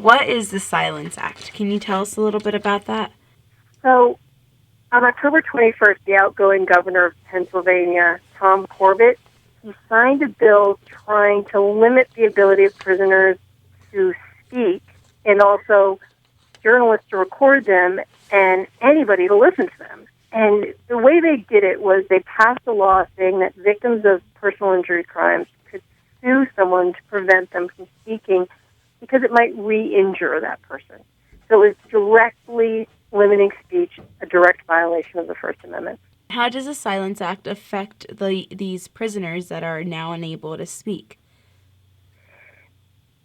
What is the Silence Act? Can you tell us a little bit about that? So, on October 21st, the outgoing governor of Pennsylvania, Tom Corbett, he signed a bill trying to limit the ability of prisoners to speak and also journalists to record them and anybody to listen to them. And the way they did it was they passed a law saying that victims of personal injury crimes could sue someone to prevent them from speaking because it might re-injure that person. So it's directly limiting speech, a direct violation of the First Amendment. How does the Silence Act affect these prisoners that are now unable to speak?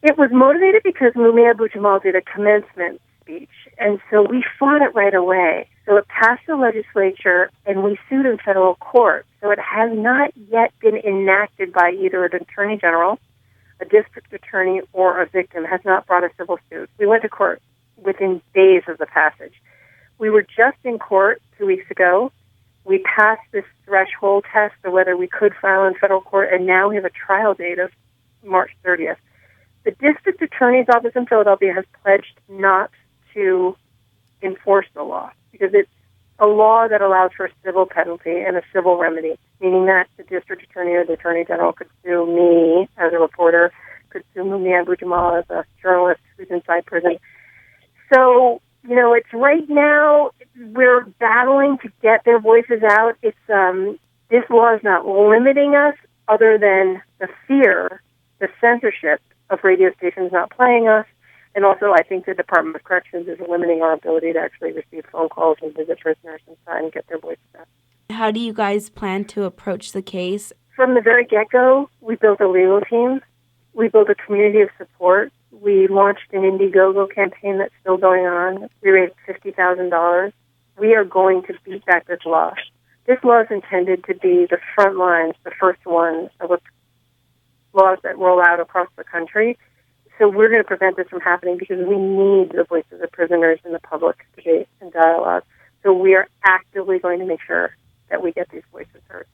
It was motivated because Mumia Abu-Jamal did a commencement speech, and so we fought it right away. So it passed the legislature, and we sued in federal court. So it has not yet been enacted by either an attorney general, a district attorney, or a victim, has not brought a civil suit. We went to court within days of the passage. We were just in court 2 weeks ago. We passed this threshold test of whether we could file in federal court, and now we have a trial date of March 30th. The district attorney's office in Philadelphia has pledged not to enforce the law because it's a law that allows for a civil penalty and a civil remedy, meaning that the district attorney or the attorney general could sue me as a reporter, could sue Mumia Abu-Jamal as a journalist who's inside prison. So, it's right now we're battling to get their voices out. It's this law is not limiting us other than the fear, the censorship of radio stations not playing us. And also, I think the Department of Corrections is limiting our ability to actually receive phone calls and visit prisoners and try and get their voices out. How do you guys plan to approach the case? From the very get-go, we built a legal team. We built a community of support. We launched an Indiegogo campaign that's still going on. We raised $50,000. We are going to beat back this law. This law is intended to be the front lines, the first one of laws that roll out across the country. So we're going to prevent this from happening because we need the voices of prisoners in the public debate and dialogue. So we are actively going to make sure that we get these voices heard.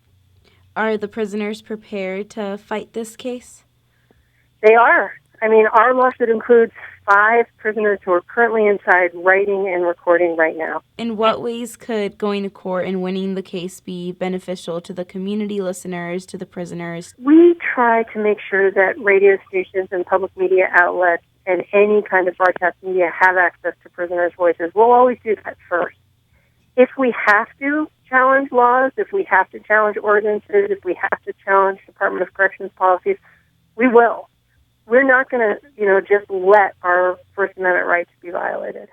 Are the prisoners prepared to fight this case? They are. Our lawsuit includes 5 prisoners who are currently inside writing and recording right now. In what ways could going to court and winning the case be beneficial to the community listeners, to the prisoners? We try to make sure that radio stations and public media outlets and any kind of broadcast media have access to prisoners' voices. We'll always do that first. If we have to challenge laws, if we have to challenge ordinances, if we have to challenge Department of Corrections policies, we will. We're not going to, just let our First Amendment rights be violated.